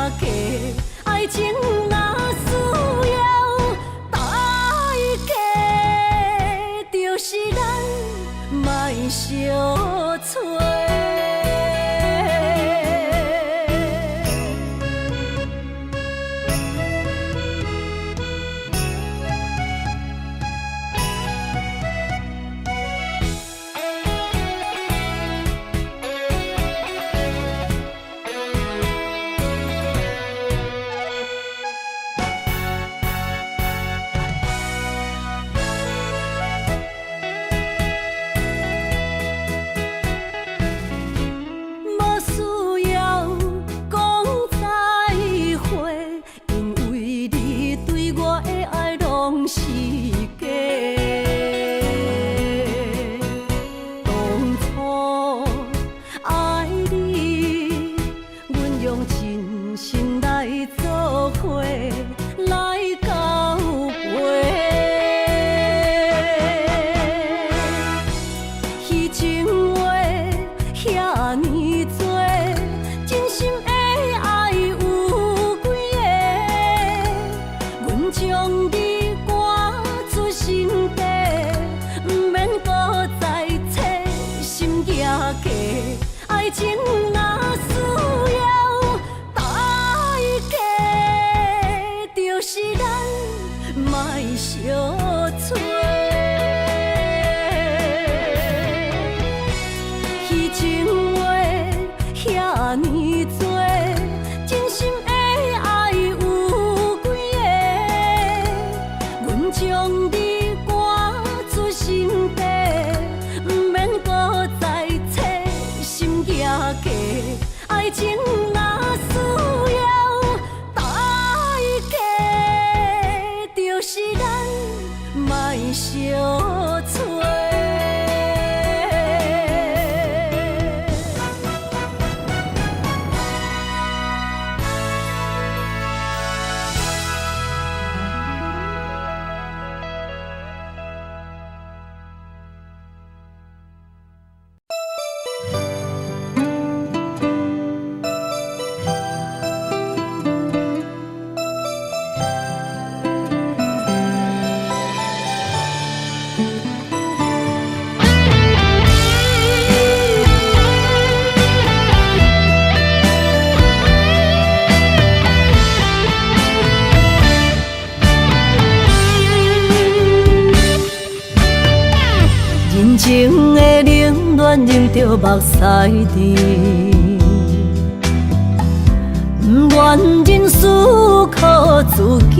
价，爱情若需要代价，就是咱莫相找。爱情若需要代价，就是咱莫相找。彼情话遐尼多，真心的爱有几个？阮将你赶出心底，不免搁再找心价。爱情若需要代价，就是咱莫相找。情的冷暖忍着目屎滴，不愿忍思靠自己，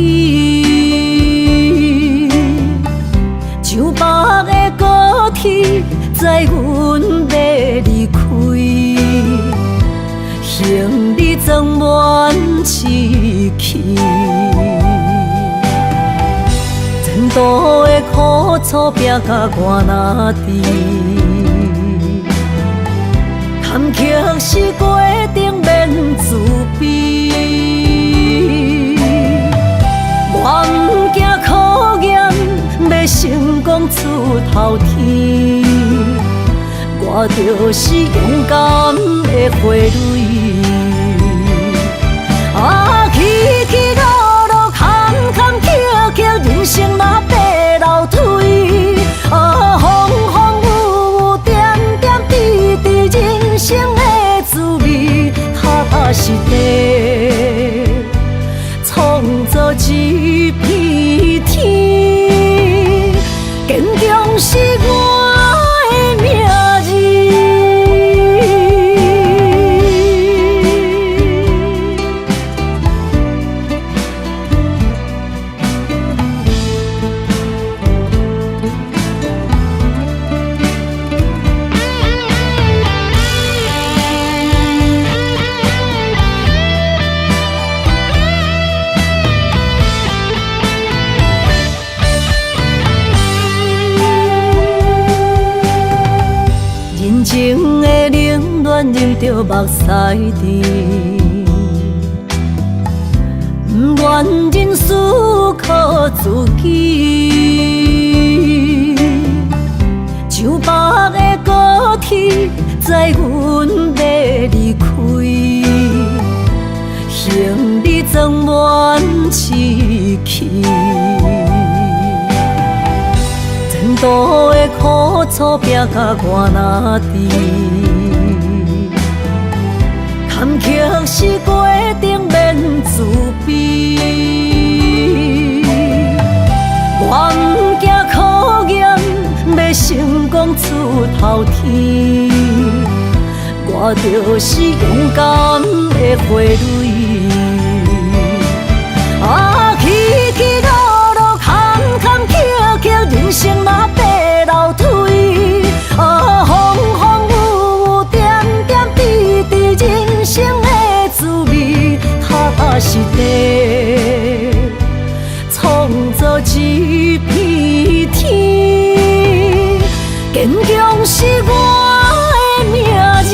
像白的高铁载阮要离开，行李装满痴气。前途的苦楚拼甲我若知，坎坷是过程免自卑。我毋惊考验，要成功出头天。我就是勇敢的花蕊。起起落落，坎坎坷坷，人生若爬楼梯。风风雨雨，点点滴滴，人生的滋味，踏踏实地，创造一片天。坚强是我的名字。情的冷暖忍着目屎滴，不愿忍思靠自己，像白的高铁载阮要离开。你装满痴气。前途的苦楚拼甲我哪知？坎坷是过程免自卑。我不惊考验，要成功出头天。我就是勇敢的花蕊，起起落落，坎坎坷坷，人生若爬楼梯，风风雨雨，点点滴滴，人生的滋味，踏踏实地，创造一片天，坚强是我的名字。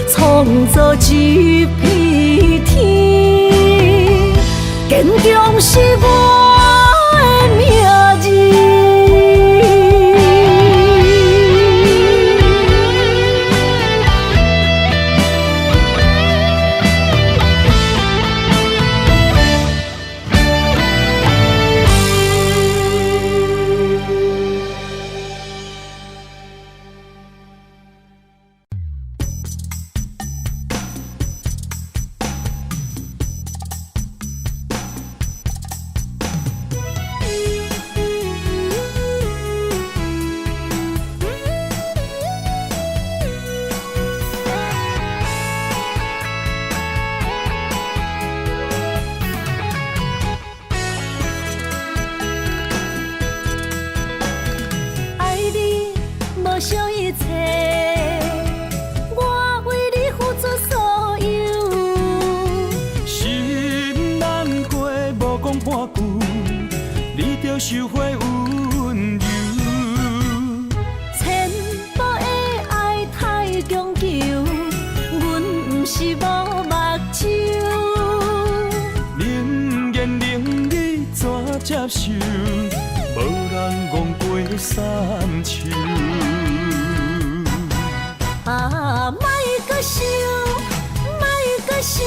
创造一片天，坚强是我的名字。收回温柔，千步的爱太强求，阮不是无目睭。冷言冷语怎接受？无人戆过三秋。莫阁想，莫阁想，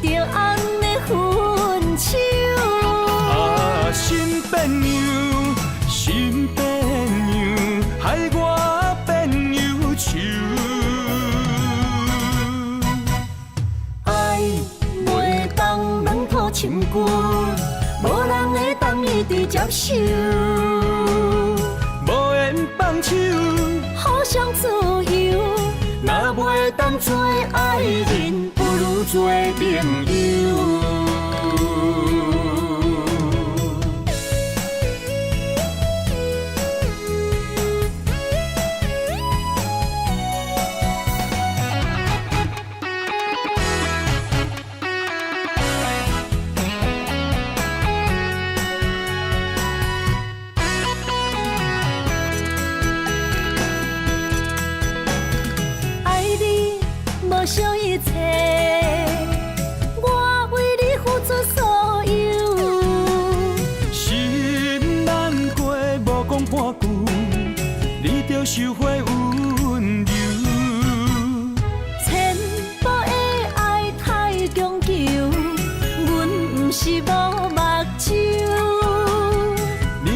着红的分手。心变样，心变样，害我变忧愁。爱袂当软土深根，无人会当一直接受。无缘放手，互相自由。若袂当做爱人，不如做朋友。无想一切，我为你付出所有。心难过，无讲半句，你着收回温柔。千步的爱太强求，阮不是无目睭。冷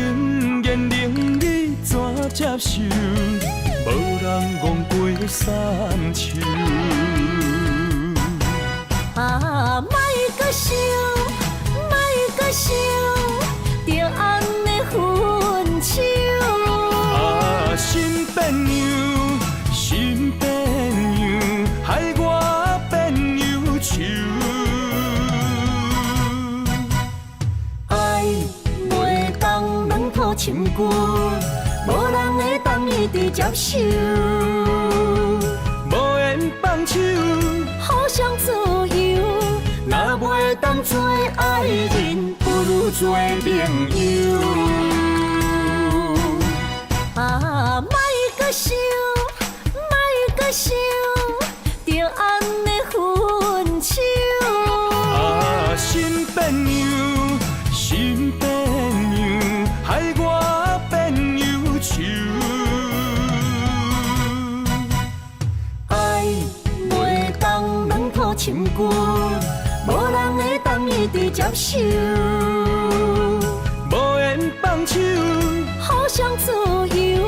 言冷语怎接受？无人戆过三秋。莫阁想，莫阁想，着红的分手。心变样，心变样，害我变忧愁。爱袂当软土深根，无人会当一直接受。无缘放手，互相自由。若袂当做爱人，不如做朋友。莫阁想，莫阁想，着深根，无人会当伊直接受。无缘放手，互相自由，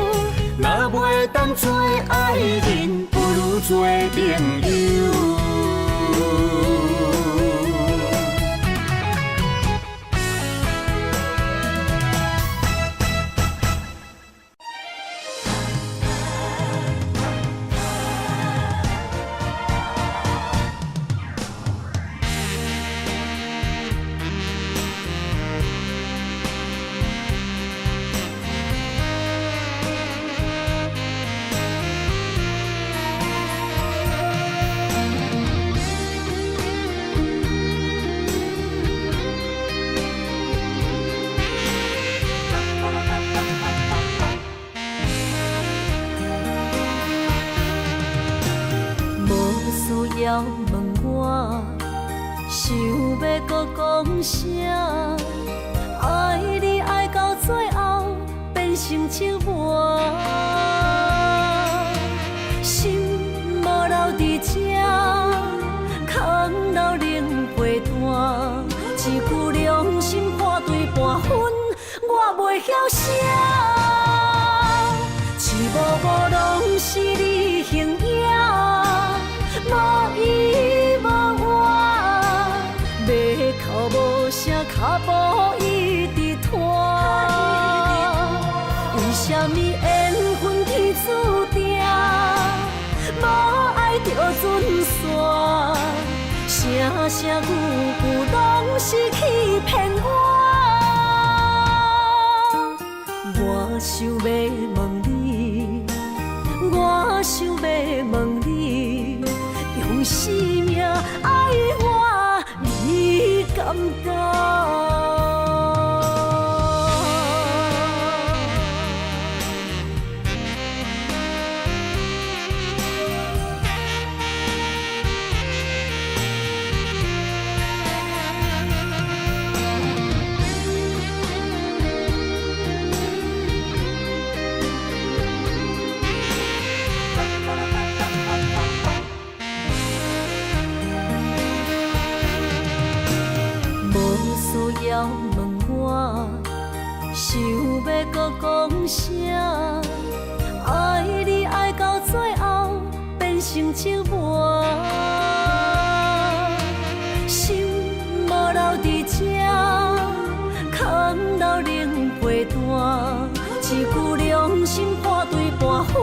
若袂当做爱人，不如做朋友。要问我，想要搁讲啥？爱你爱到最后变成寂寞，心无留伫这，空留冷陪伴。一句良心破对半分，我袂晓写。一幕幕拢是你形影。无依无我，要哭无声，脚步一直拖。为什么缘分天注定，无爱就准线？声声句句拢是欺骗我。我想要问你，我想要问你。用生命爱我，你敢觉？要问我，想要搁讲啥？爱你爱到最后变成寂寞，心无留伫这，空留冷陪伴。一句良心破对半分，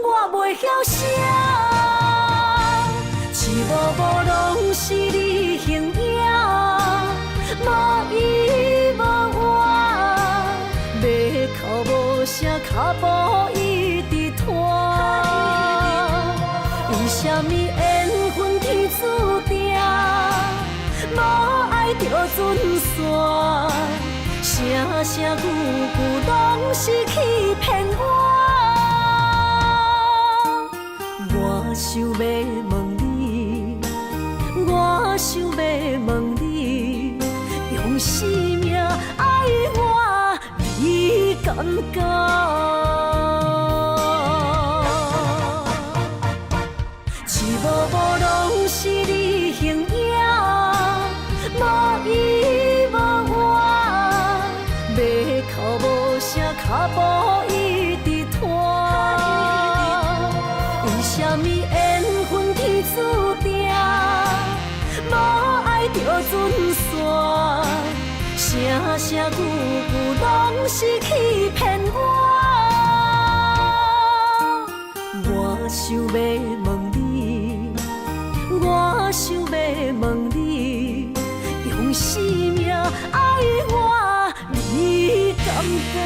我袂晓写。一幕幕拢是你形影。无依无我，要哭无声，脚步一直拖。为什么缘分天注定，无爱就准线？声声句句拢是欺骗我。我想要问你，我想要问你。用生命爱我，你敢觉？一幕幕拢是你形影，无依无我，要哭无声，脚步一直拖。为什么缘分天注定，无爱就准线？声声句句拢是欺骗我。我想要问你，我想要问你，用生命爱我，你敢觉？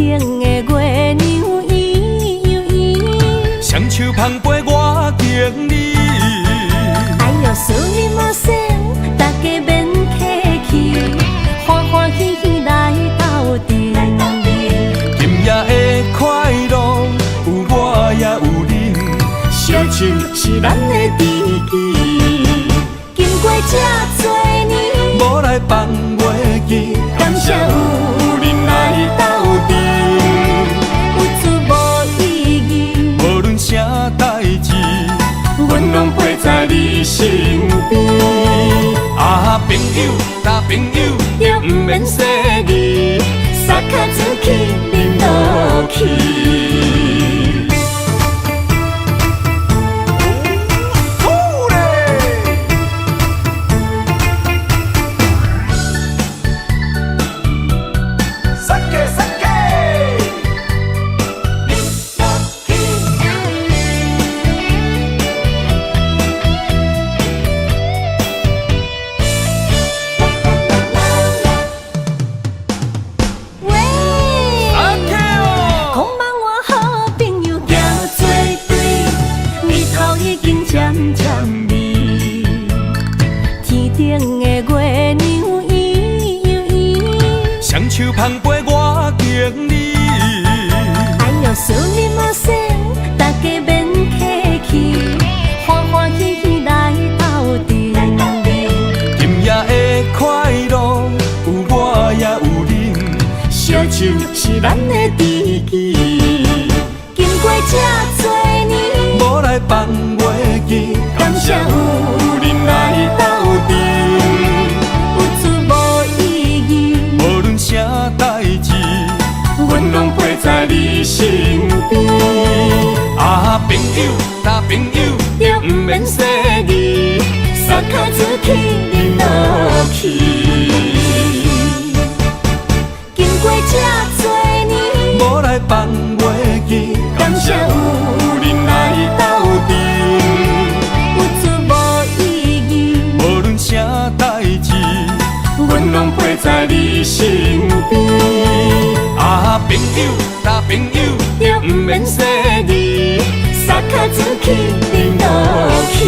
天顶的月亮圆圆，双手捧杯我敬你。哎呦，思念无声，大家免客气，欢欢喜喜来斗阵。今夜的快乐有我也有你，烧酒是咱的知己，经过这多年，无来放月记，感谢有人来斗阵，有趣无意义，无论啥代志，阮拢陪在你身边。啊，朋友，大朋友，就不免说字，撒卡出去，忍落去。手捧杯我敬你，哎呦，思念无声，大家免客气，欢欢喜喜来斗阵。今夜的快乐有我也有你，烧酒是咱的知己，经过这多年，无来放月记，感谢有人来斗阵，有趣无意义。无论啥代志，阮拢陪在你身边。啊，朋友，大朋友，就不免说字，撒卡出去，忍落去。经过这多年，无来放月记，感谢有人来斗阵，有趣无意义。无论啥代志，阮拢陪在你身边。啊，朋友，大朋友，就不免说字，撒卡出去，忍落去。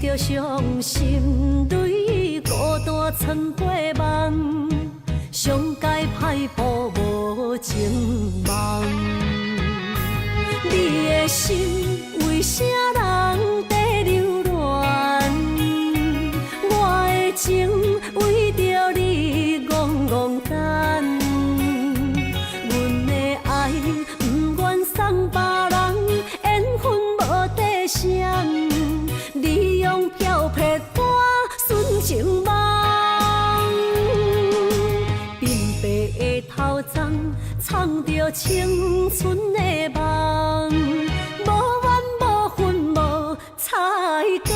着伤心泪，孤单藏过梦，上界歹步无情梦。你的心为啥人在流乱？我的情为着你戆戆等，阮的爱不愿送别人，缘分无底线。你用漂泊歌寻情梦，鬓白的头鬃藏着青春的梦，无怨无恨无彩工。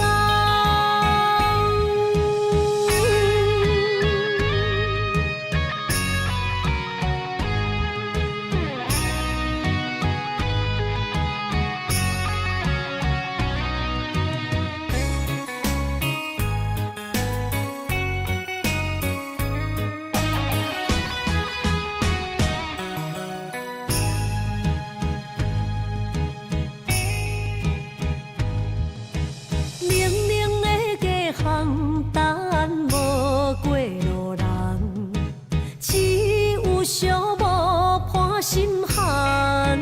寂寞伴心寒，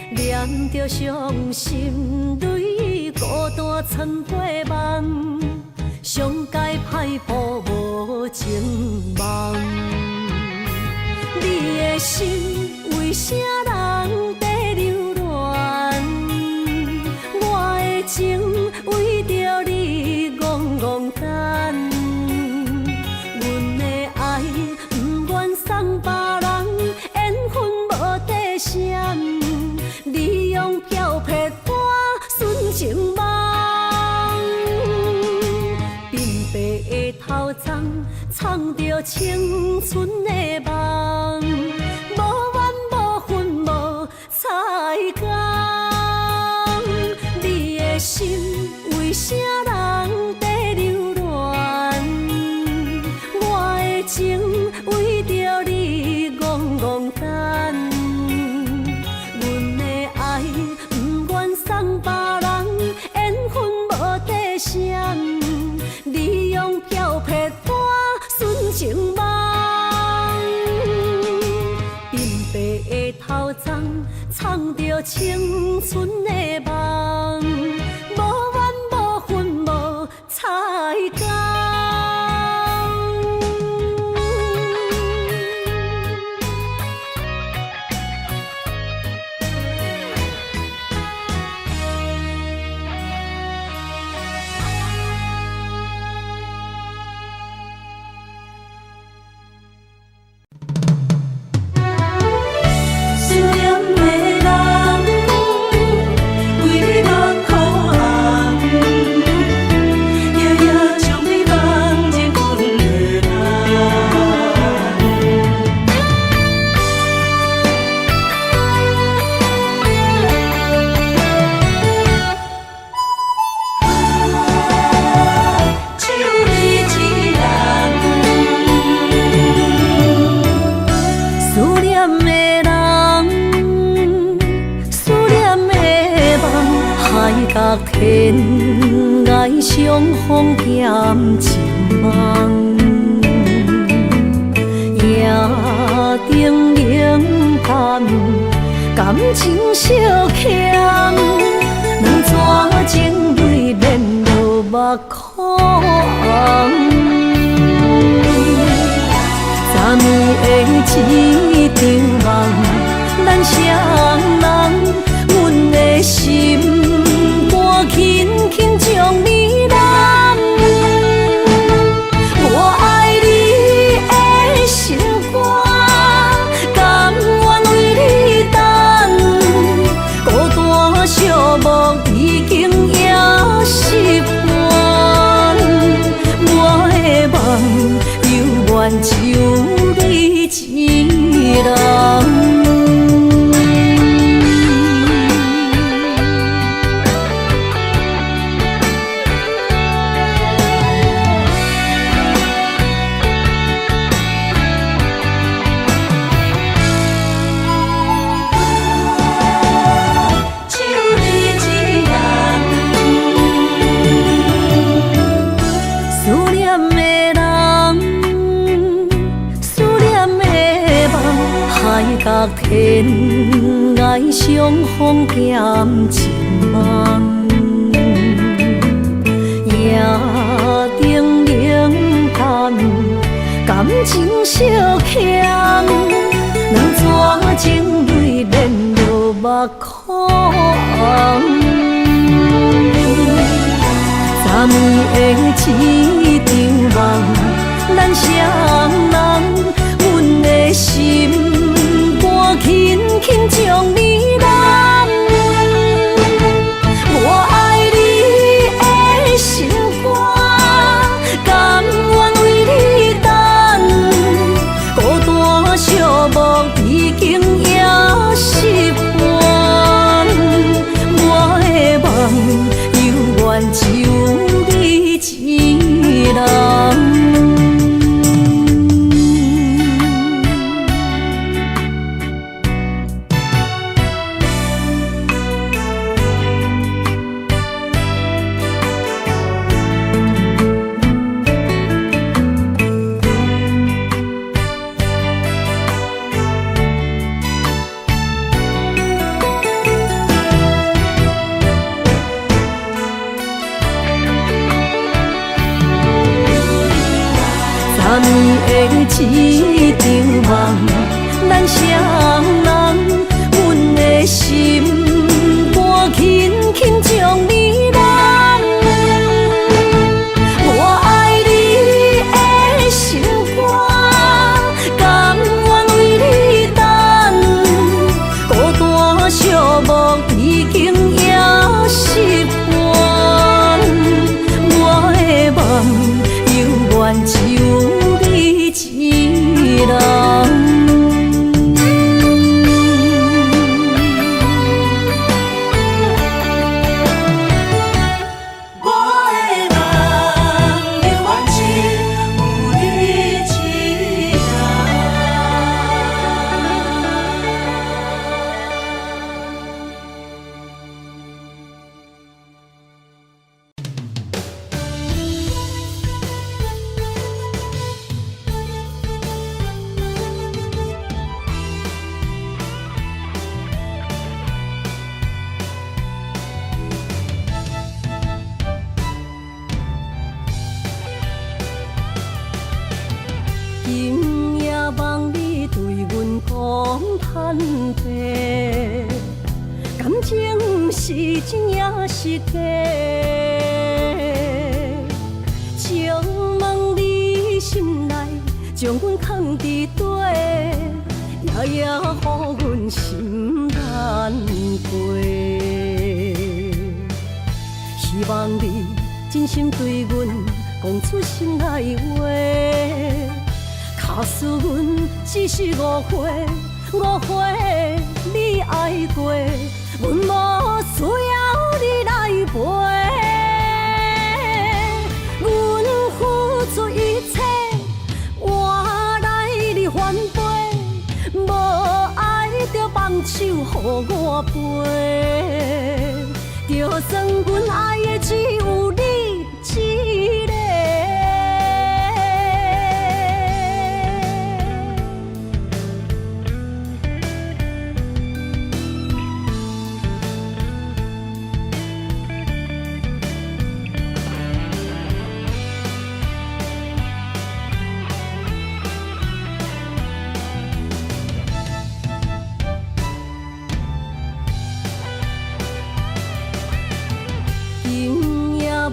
念着伤心泪，孤单参过梦，上界歹步无情梦。你的心为啥人在流乱？我的情为着你戆戆等。阮的爱不愿送别人，缘分无底线。你用漂泊伴纯情梦，鬓白的头鬃藏着青春的梦，无怨无恨无彩工。你的心为啥人在流乱？我的情为着你戆戆等。阮的爱不愿送别人，缘分无底线。你用漂泊伴纯情梦，鬓白的头鬃藏着青春的梦，无怨无恨无彩工。天涯相逢兼情梦，夜灯冷淡，感情小欠，两撮情泪连落目眶。昨暝的一场梦，咱双人，阮的心。轻轻将你揽，我爱你的心肝，甘愿为你等。孤单寂寞已经也习惯，我的梦犹原只有你一人。天涯相逢兼情梦，夜灯冷淡，感情小欠，两撮情泪连落目眶。昨暝的一场梦，咱双人，阮的心。轻轻将你揽，我爱你的心肝，甘愿为你等。孤单寂寞已经也习惯，我的梦犹原只有你一人。10年的一场梦，咱双人，阮的心肝轻轻将你揽。我爱你的心肝，甘愿为你等，孤单寂寞已经也习惯，我的梦永远只有你一人。今夜望你对阮讲坦白，感情是真也是假？请问你心内将阮藏伫底，夜夜予阮心难过。希望你真心对阮讲出心内话。假使阮只是误会，你爱过，阮无需要你来陪。阮付出一切，换来你反背，无爱就放手予我飞，就算阮爱的只有你一个。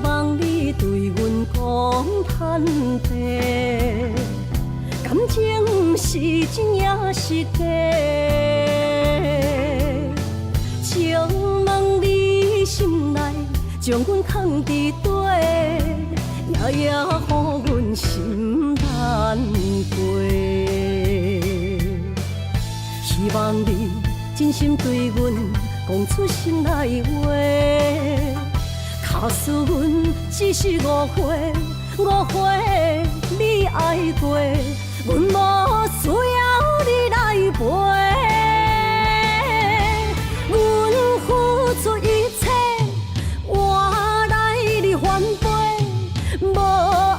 望你对阮讲坦白，感情是真也是假？请问你心内将阮藏伫底，夜夜予阮心难过。希望你真心对阮讲出心内话。假使阮只是误会，你爱过，阮无需要你来陪。阮付出一切，换来你反背，无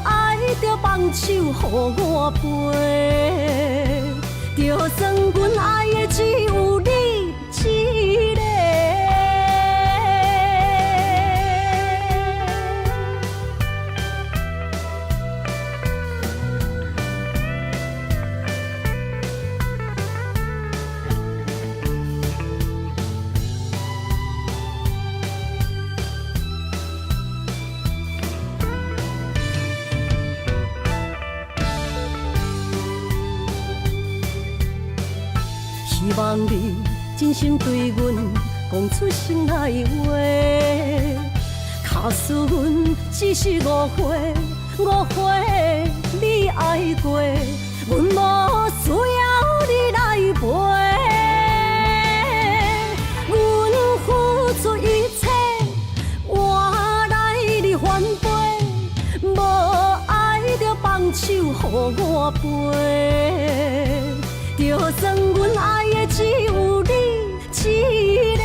爱就放手予我飞，就算阮爱的只有你一个。希望你真心对阮讲出心内话。假使阮只是误会，你爱过，阮无需要你来陪。阮付出一切，换来你反背，无爱就放手予我飞。就算阮爱的只有你一个。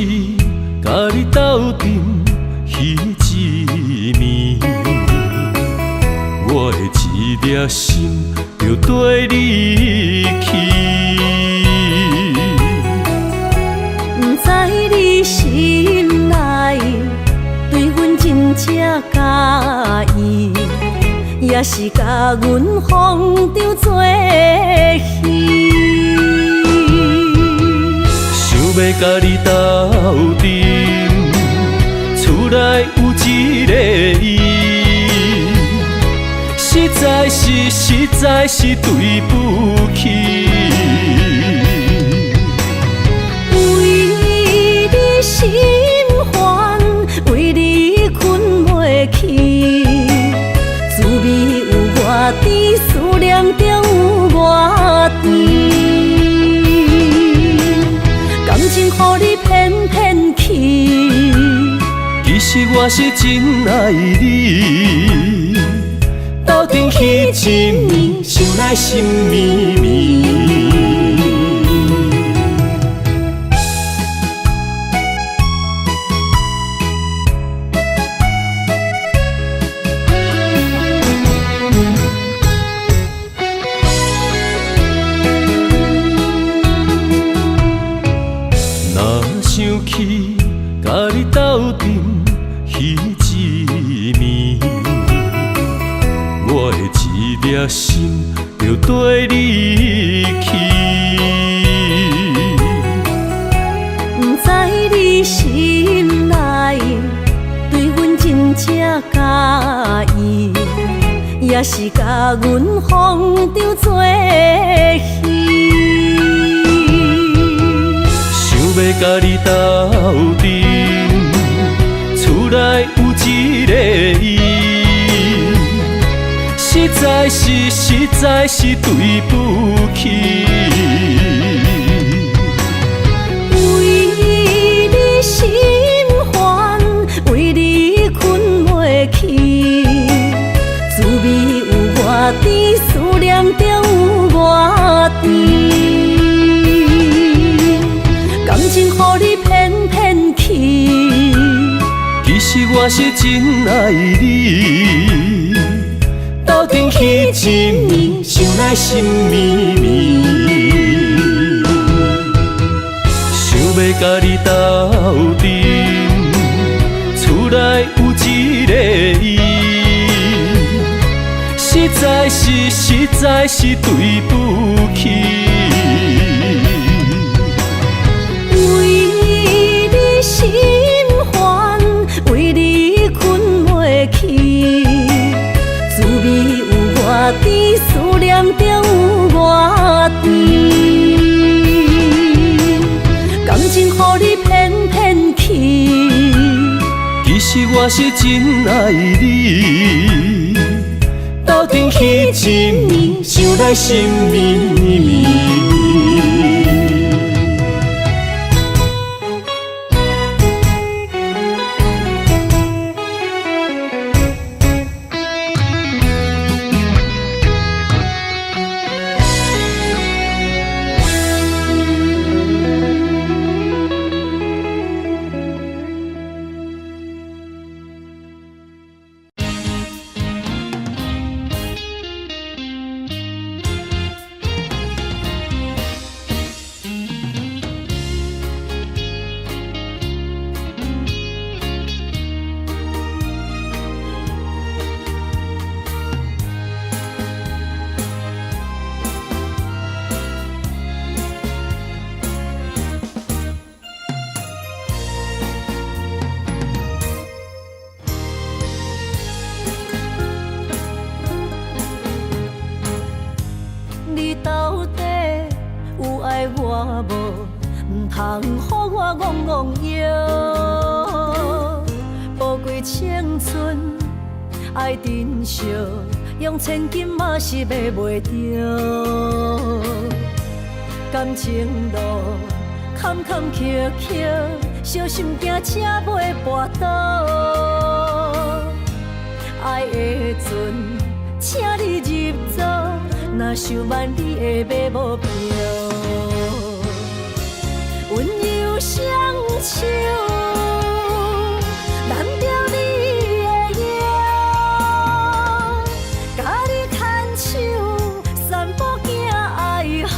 气，甲你斗阵彼一暝，我的一粒心就跟你去。不知你心内对阮真正介意，也是甲阮放着做戏。想要甲你斗阵，厝内有一个伊，实在是对不起。为你心烦，为你困袂去，滋味有偌甜，思念中有偌甜。感情予你骗骗去，其实我是真爱你。斗阵彼一暝，想来心绵绵。想起甲你斗阵彼一暝，我的一粒心就跟你去。不知你心内对阮真正介意，也是甲阮放着做戏。要甲你斗阵，厝内有一个伊，实在是对不起。为你心烦，为你困袂去，滋味有偌甜，思念中有偌甜。感情予你骗骗去，其实我是真爱你。斗阵彼一暝，想来心绵绵。想要甲你斗阵，厝内有一个伊，实在是对不起。心烦，为你困袂去，滋味有偌甜，思念中有偌甜。感情予你骗骗去，其实我是真爱你。斗阵彼一暝，想来心绵绵。你到底有爱我无？唔通予我戆戆摇。宝贵青春爱珍惜，用千金嘛是买袂着。感情路坎坎坷坷，小心行车袂跋倒。爱的阵，请你入座。若想挽你的马步票，温柔双手，揽着你的腰，甲你牵手，散步行爱河。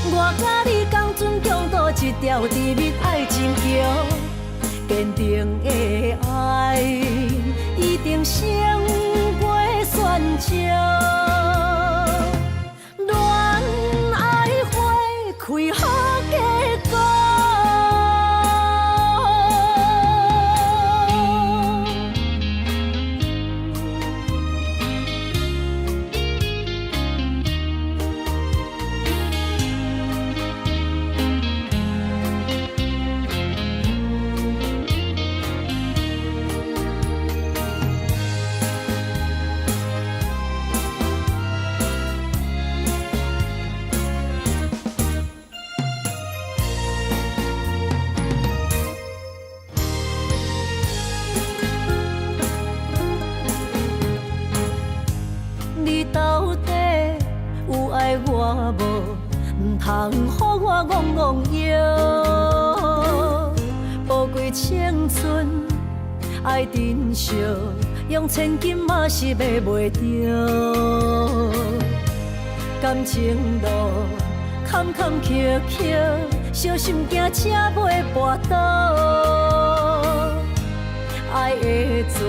我甲你共准共度一条甜蜜爱情桥，坚定的爱一定胜过喧嚣。恋爱花开好结果。你到底有爱我无？唔通予我戆戆摇。宝贵青春爱珍惜，用千金嘛是买袂着。感情路坎坎坷坷，小心行车袂跋倒。爱的阵，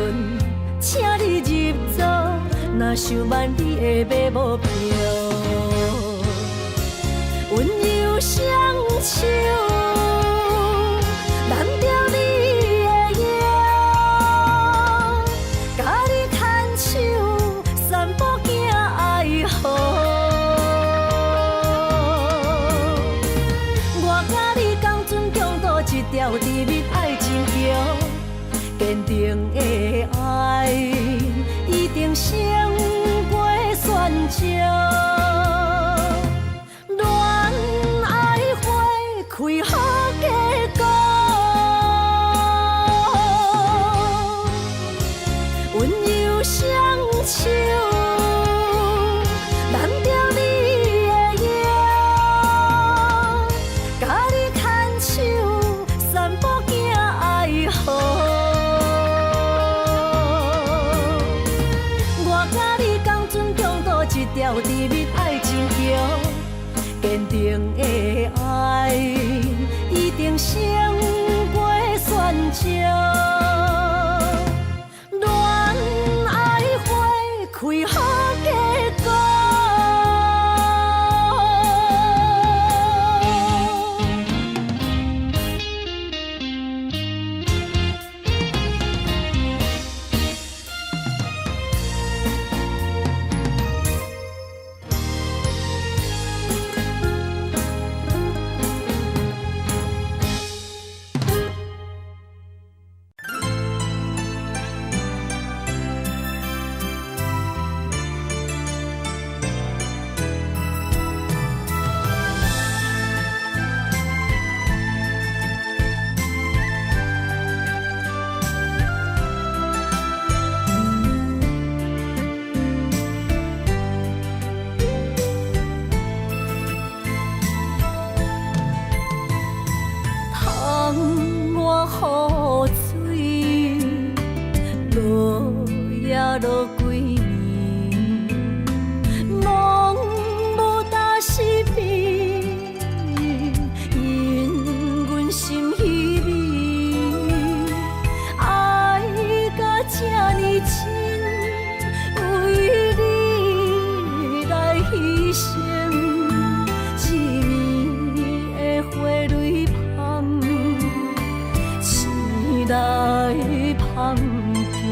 请你入座。若想挽你的马母票，温柔双手，揽着你的腰，甲你牵手，散步行爱河。我甲你共准共度一条甜蜜爱情桥，坚定的爱一定胜过喧嚣。恋爱花开好结果，温柔双手，揽着你的腰，甲你牵手，散步行爱河。一条甜蜜爱情桥，坚定的爱一定胜过喧嚣。恋爱花开好结果。雨水落也落几年，梦无大失眠，因阮心稀微，爱甲这呢深，为你来牺牲，一暝的花蕊香。来香甜，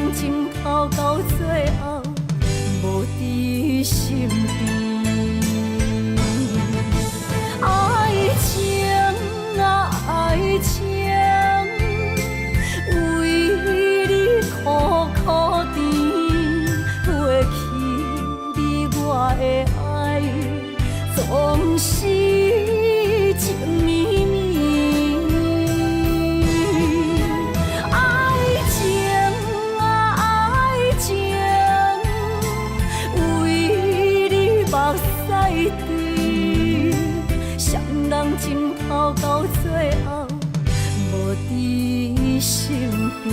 人情头到最后无伫身边。爱情啊，爱情，为你苦苦甜，褪去你我的爱，总是情绵绵。爱情啊，爱情，为你目屎滴，双人情头到最后无伫身边。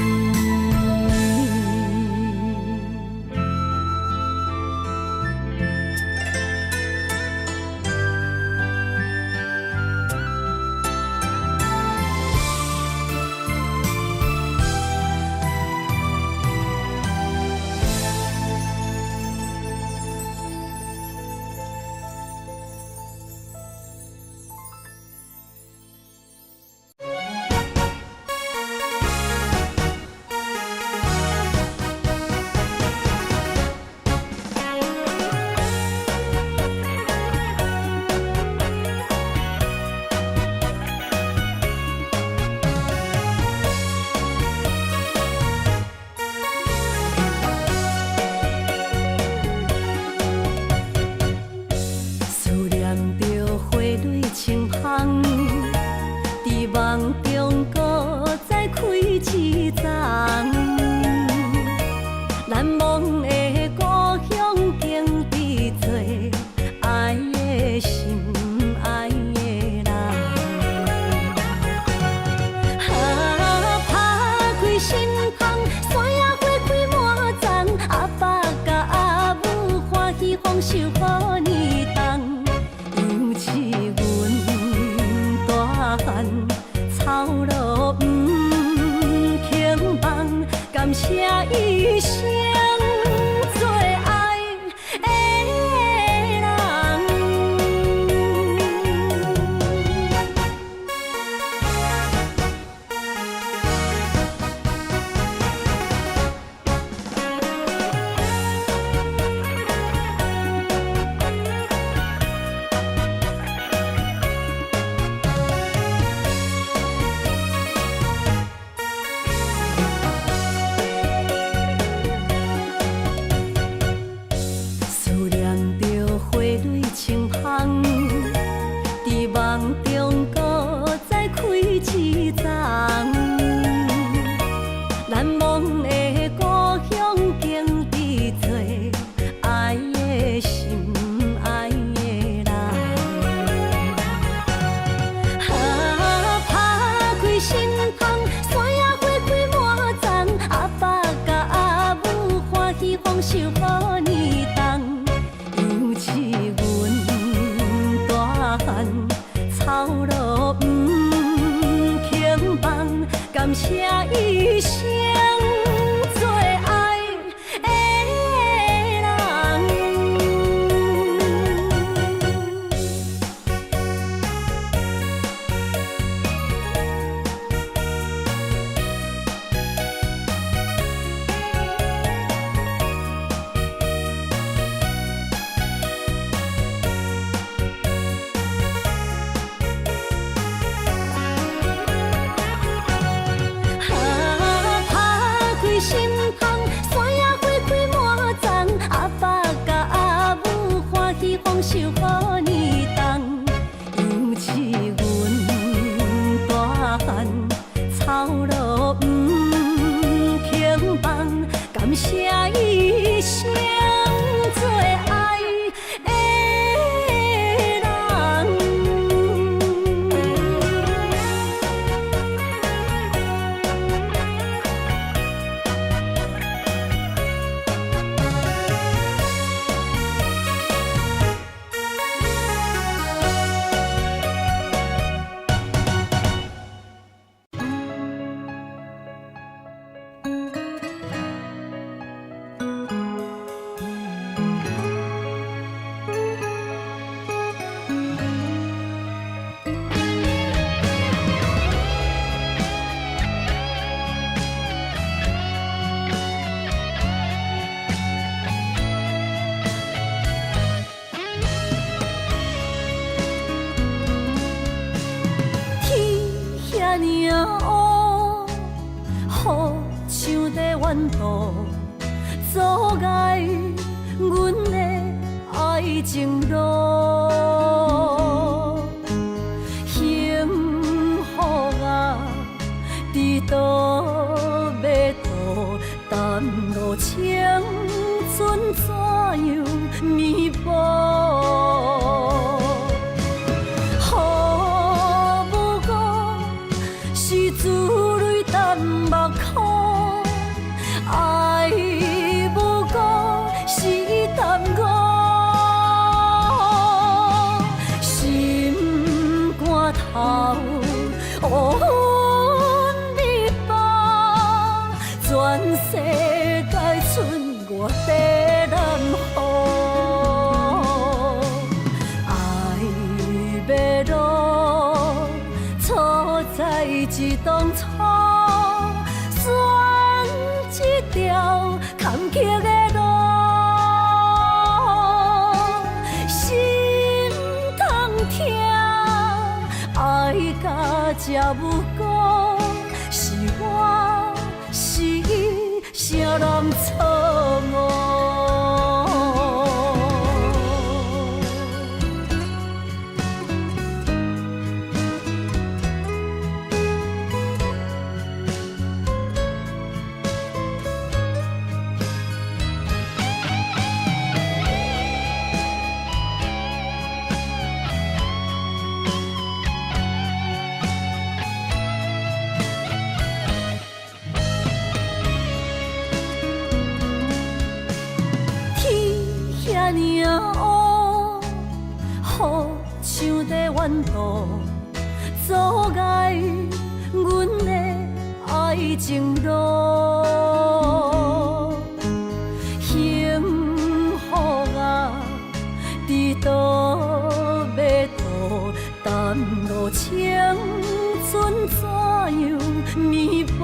阻碍阮的爱情路。幸福啊，伫倒要渡，淡薄青春怎样弥补？一当初，选一条坎坷的路，心痛痛，爱甲这有辜，是我是伊，啥人错误？像在怨渡，阻碍阮的爱情路。幸福啊，伫倒要渡，淡薄青春怎样弥补？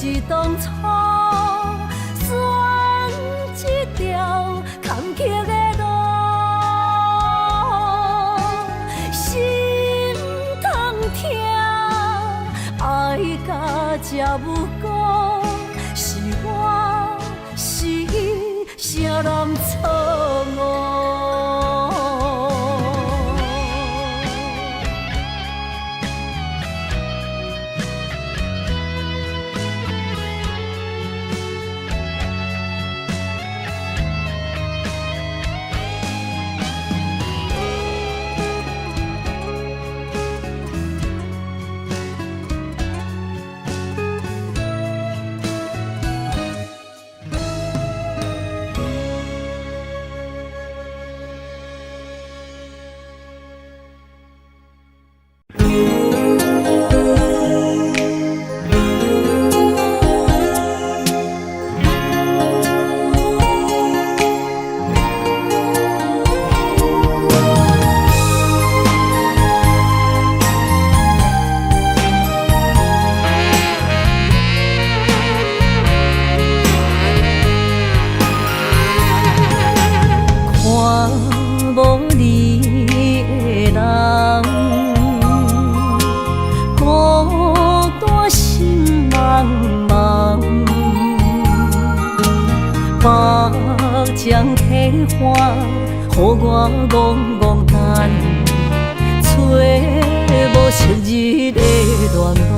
一当初，选一条坎坷的路，心痛痛，爱甲这有辜，是我是伊，啥人错误？将体花，予我戆戆等，找无昔日的恋梦。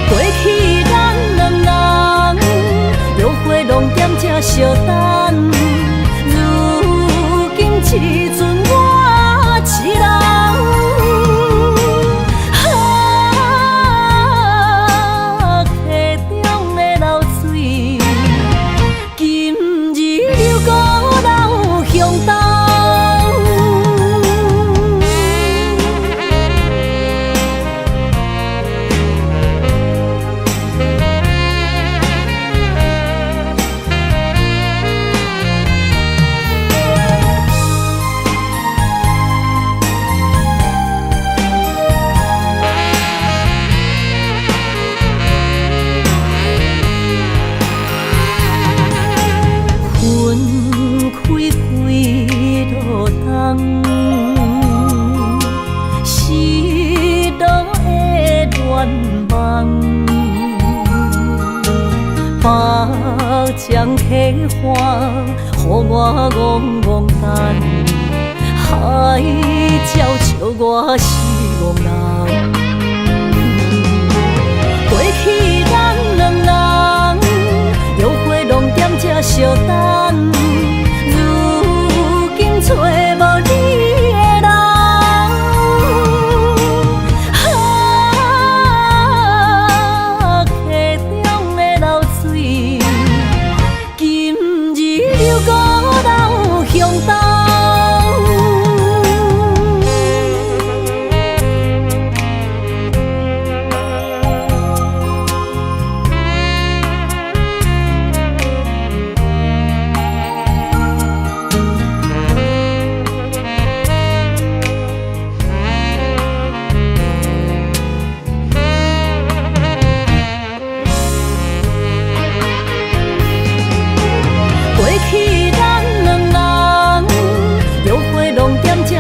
过去咱两人，约会拢踮这相等，如今只剩我一人。倒的恋梦，把将替换，予我戆戆等，海鸟笑我是憨人。过去咱两人，约会拢踮这相等，如今找无你的人。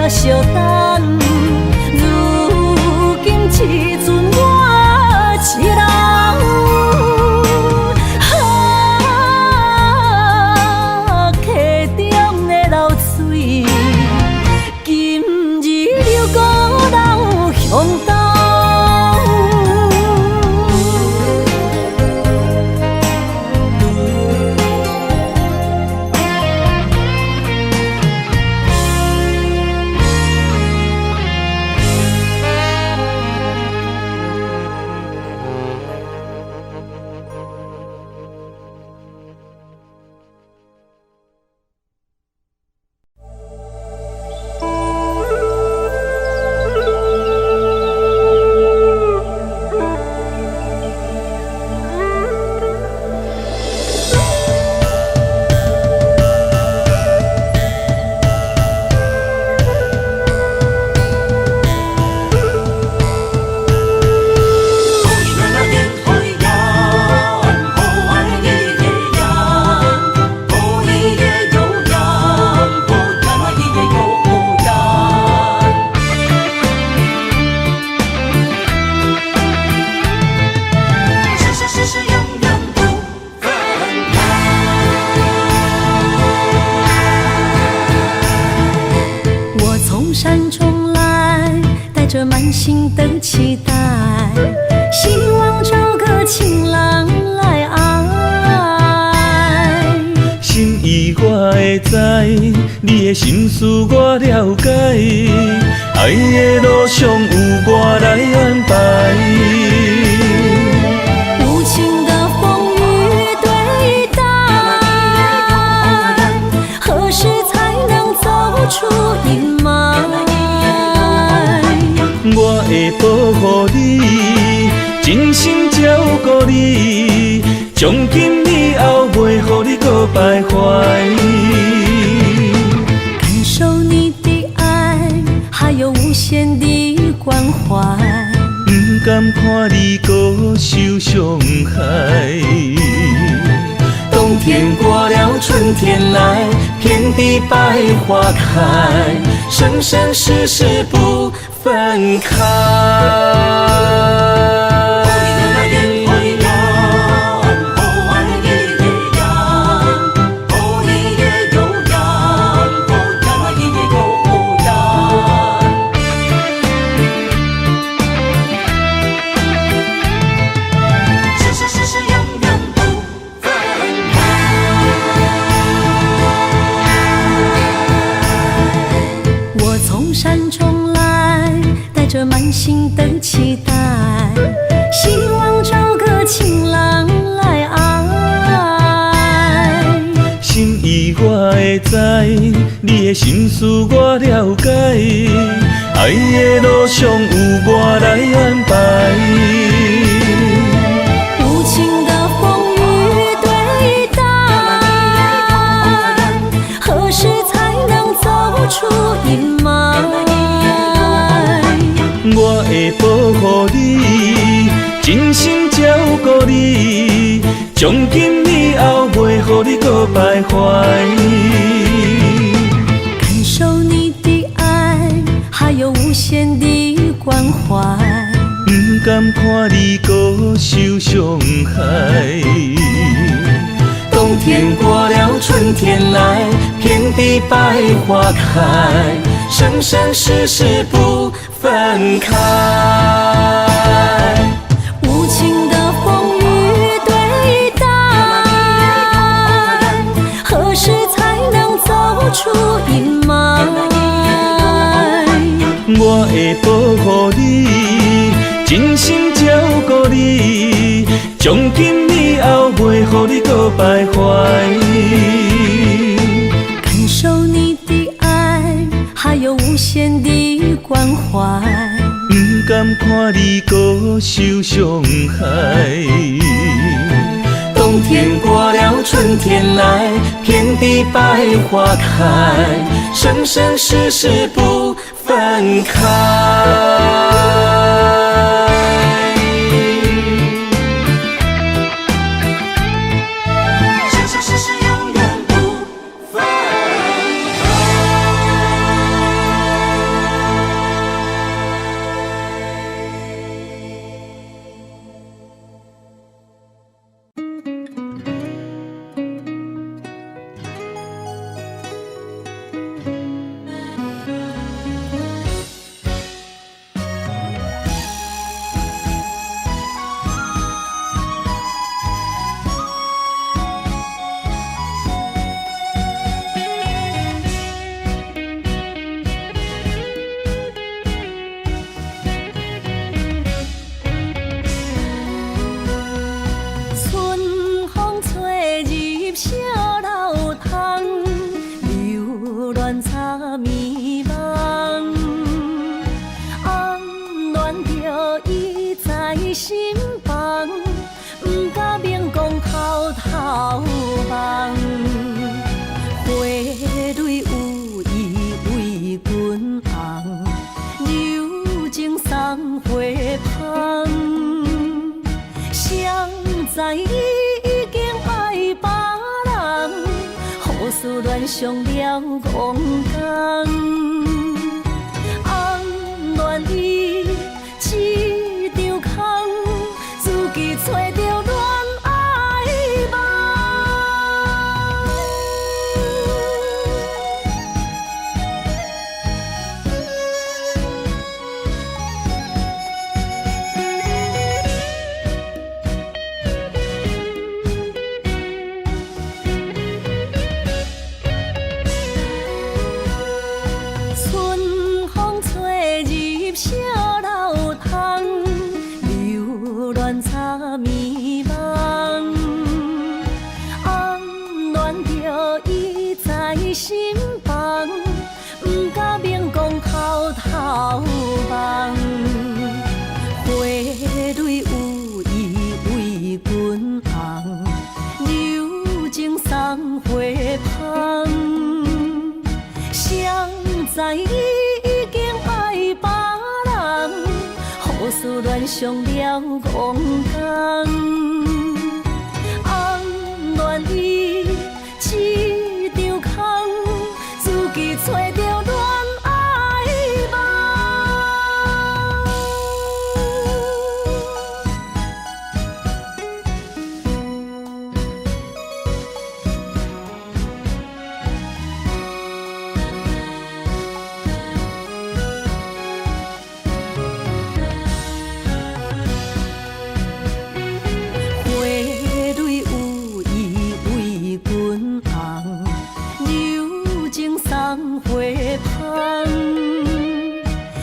相等，如今只剩我一人。溪中的流水，今日又孤人向东。着满心的期待，希望找个情人来爱。心意我会知，你的心思我了解，爱的路上有我来安排。无情的风雨对待，何时才能走出阴霾？我会保护你，真心照顾你，从今以后袂予你搁徘徊。感受你的爱，还有无限的关怀，不敢看你搁受伤害。冬天过了，春天来，遍地百花开，生生世世不分开。着满心的期待，希望找个情人来爱。心意我会知，你的心思我了解，爱的路上有我来安排。无情的风雨对待，何时才能走出阴霾？我会保护你，真心照顾你，从今以后袂予你搁徘徊。感受你的爱，还有无限的关怀。甘看你搁受伤害。冬天过了，春天来，遍地百花开，生生世世不分开。无情的风雨对待，何时才能走出阴霾？我会保护你，真心照顾你，从今以后袂予你搁徘徊。感受你的爱，还有无限的关怀。不甘看你搁受伤害。冬天过了，春天来，遍地百花开，生生世世不分开。生生世世永远不分上了戆工，红恋伊一场空，自己找着恋爱梦。心房，不敢明讲口头梦，花蕊有意为君红，柔情送花香。谁知你已经爱别人，雨思恋上了戆工，红恋伊一场空，自己找着恋爱梦。花蕊有意为君红，柔情送花香。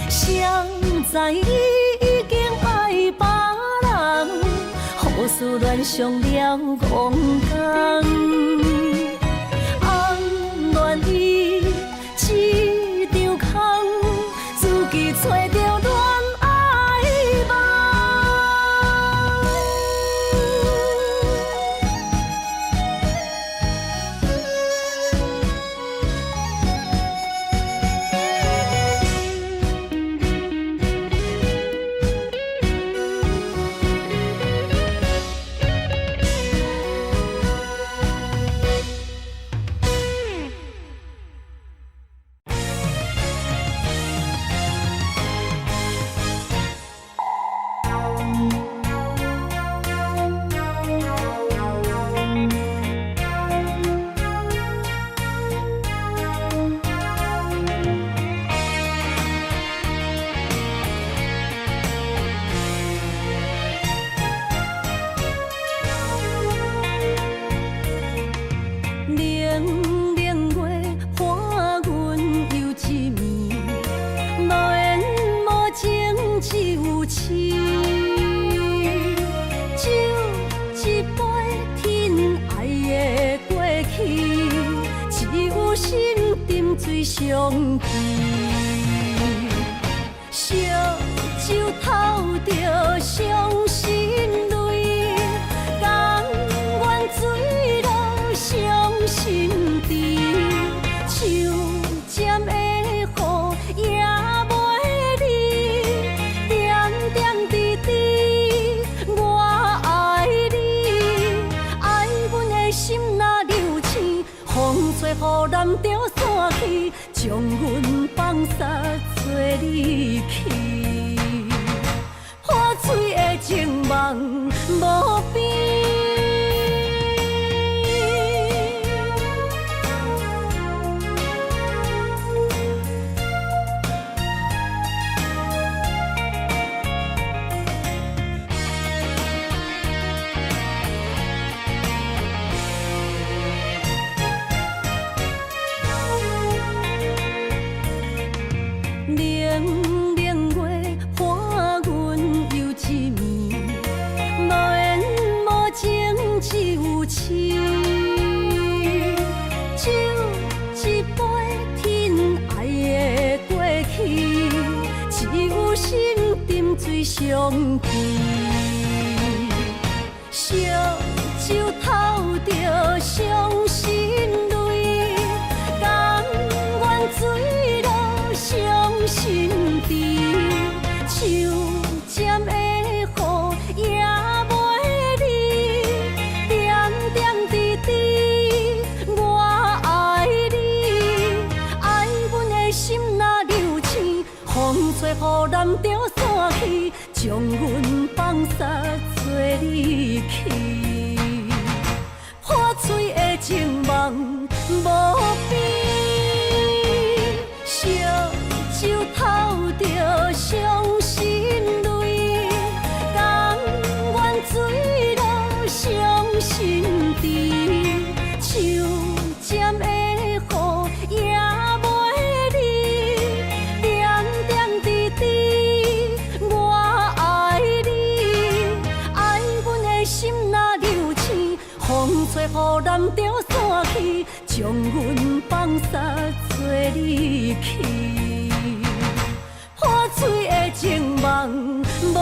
谁知你已经爱别人，雨思恋上了戆工，红恋伊一场空，自己找着恋爱梦。痴。酒一杯，疼爱的过去，只有心沉醉上去。烧酒透着伤心泪，甘愿醉落伤心地。手尖的雨也袂离，点点滴滴我爱你，爱阮的心若流星，风吹雨淋着散去，将阮放撒做离去，破碎的情梦无边。冷冷月伴阮游一暝，无缘无情只有痴。酒一杯，疼爱的过去，只有心沉醉上去。烧酒透着伤心泪，甘愿醉落伤心地。手尖的雨也袂离，点点滴滴我爱你，爱阮的心若流星，风吹雨淋着散去，将阮放撒做离去，破碎的情梦无边。烧酒透着伤心泪，甘愿醉落伤心地。手尖的雨也袂离，点点滴滴我爱你，爱阮的心若流星，风吹雨淋着散去，将阮放撒做离去，破碎的情梦无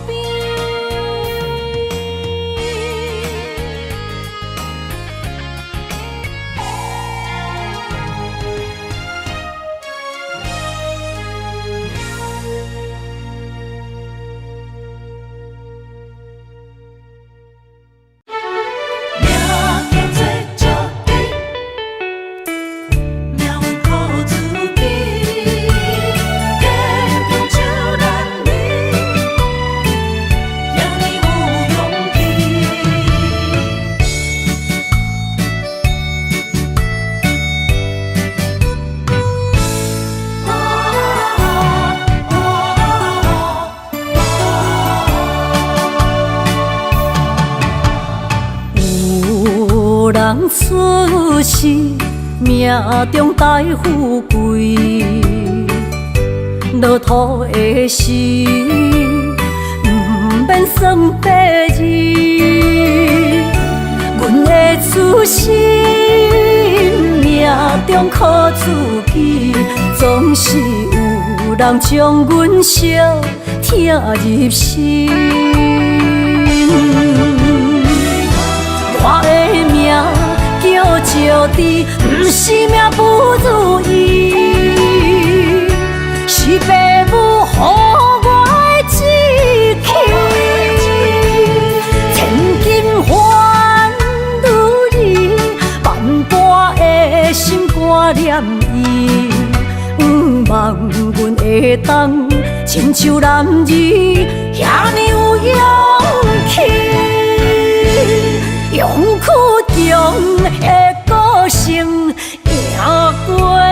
边。人出世，命中带富贵，落土的时，不免算白字。阮的出身，命中靠自己，总是有人将阮惜听入心。我的命叫石地，不是命不如意，是父母予我的志气。千金换如意，万般的心肝念伊，望阮会当亲像男儿遐尼有勇气。勇气中的个性赢过泪。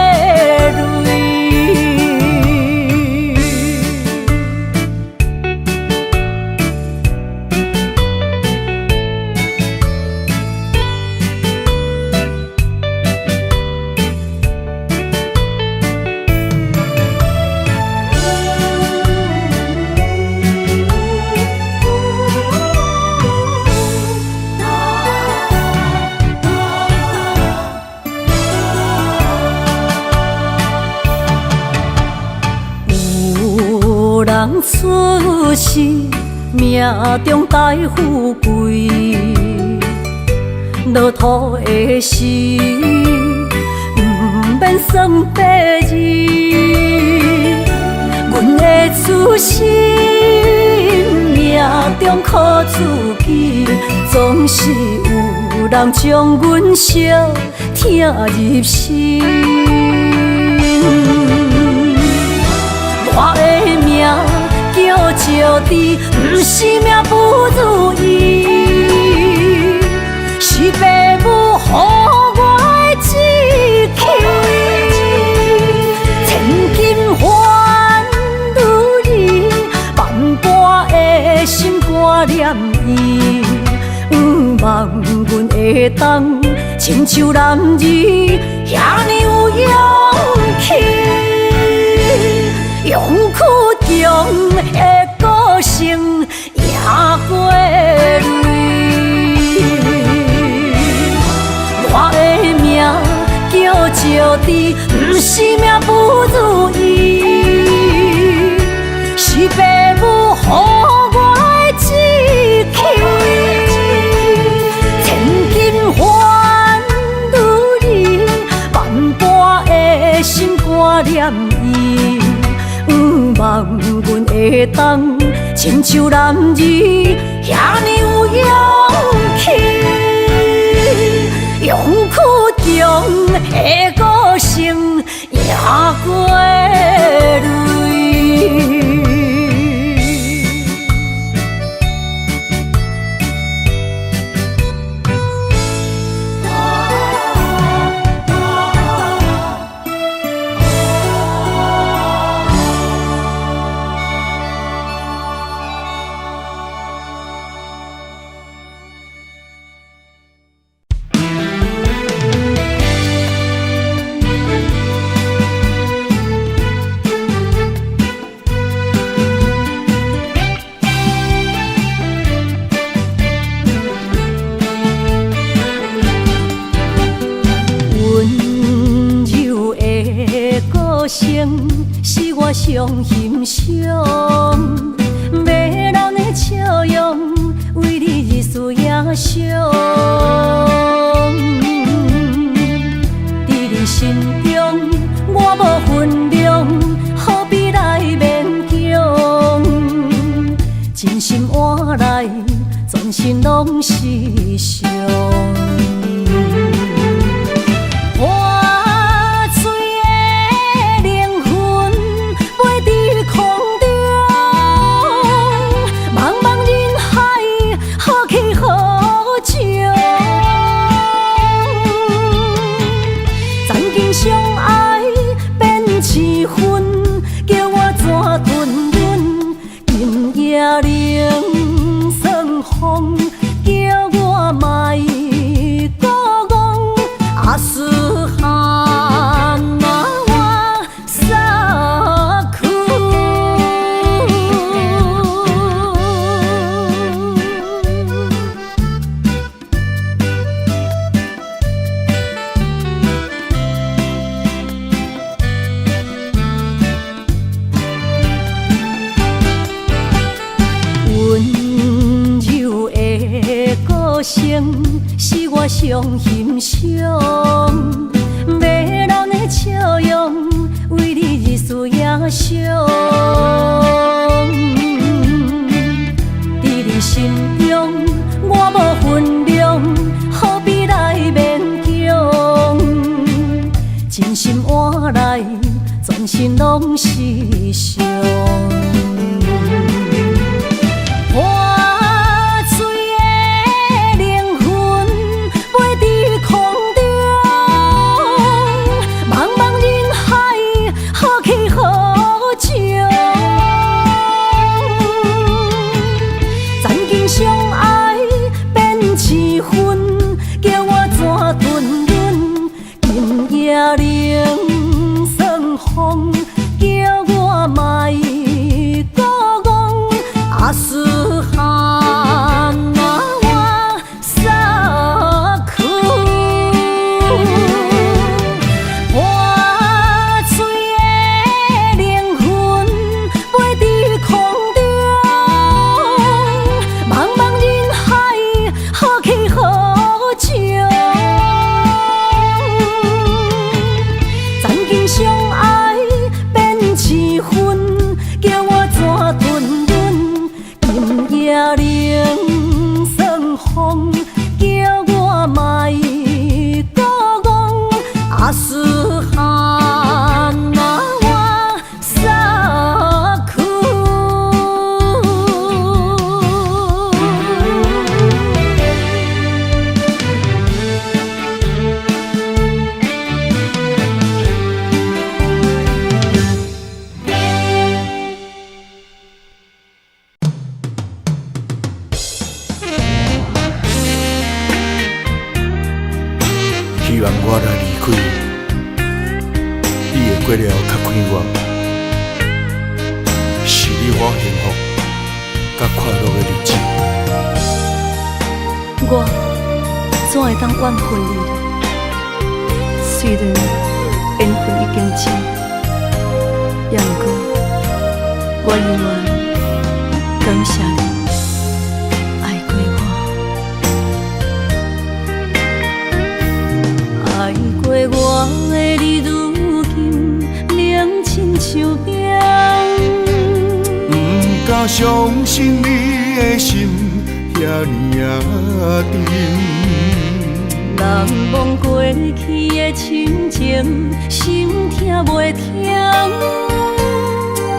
是命中带富贵，落土的时，不免算白字。阮的此生命中苦自己，总是有人将阮惜疼入心。我的命叫石滴，不是命不如意，是父母予我的志气。千金换如意，万般的心肝念伊，望阮会当亲像男儿遐尼有勇气。勇屈中的个性也过泪，我的命叫石滴，不是命不如意，是父母予我的志气。千金换如意，万般的心肝念伊。望阮会当亲像男儿遐尼有勇气，勇屈中的个性也过泪。是我上欣赏，迷人的笑容，为你日思夜想。伫你心中，我无分量，何必来勉强？真心换来，全身拢是伤。是我上欣赏，迷人的笑容，为你日思夜想。伫你心中，我无分量，何必来勉强？真心换来，全身拢是伤。冷霜风，叫我莫孤戇，啊思汉啊我撒苦。希望我若离开，你会过了较快活，是你我幸福甲快乐的日子。我怎会当怨恨你呢？虽然缘分已经尽，也毋过我永远感谢你爱过我，爱过我的你，如今冷亲像冰。不敢相信你的心遐尼啊沉，人忘过去的亲情，心痛袂停。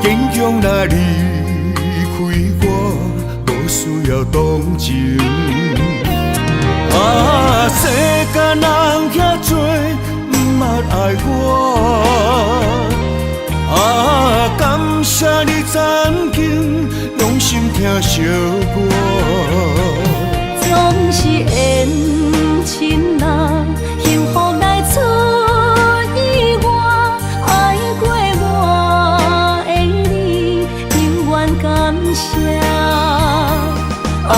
坚强若离开我，无需要同情。啊，世间人遐多，不捌爱我。啊，感谢你曾经用心听惜我。总是缘亲啊，幸福来出意外。爱过我的你，永远感谢。爱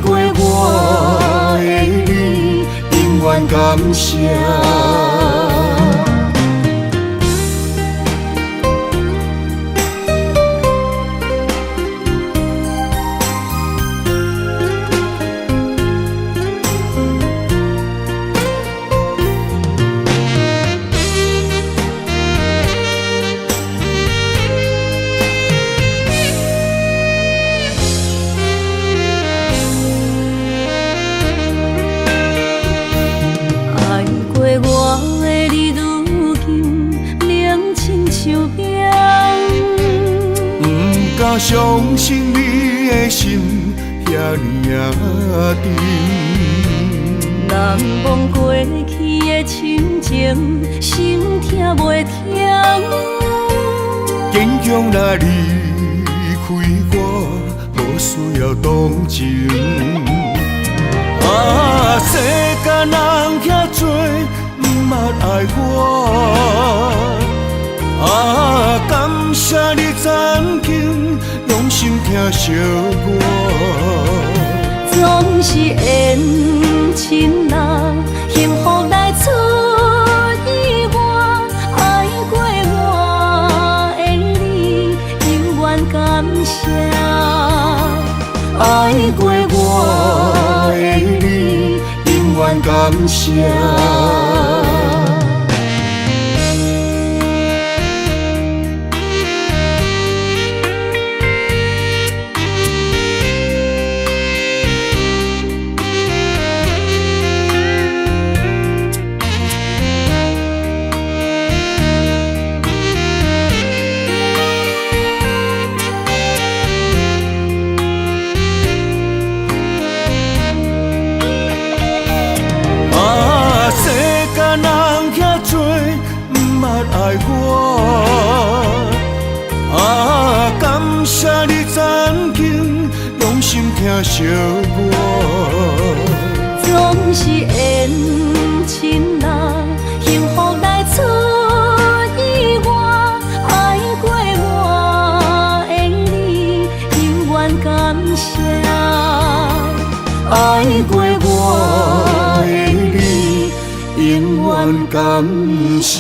过我的你，永远感谢。相信你的心遐尼啊沉，人忘过去的亲情，心痛袂停。坚强若离开我，无需要同情。啊，世间人遐多，不捌爱我。啊，感谢你曾经用心听惜我。总是缘亲啊，幸福来出意外。爱过我的你，永远感谢。爱过我的你，永远感谢。爱我，啊，感谢你曾经用心听惜我。总是缘亲啊，幸福来出意外。爱过我的你，永远感谢。爱过我的你，永远感谢。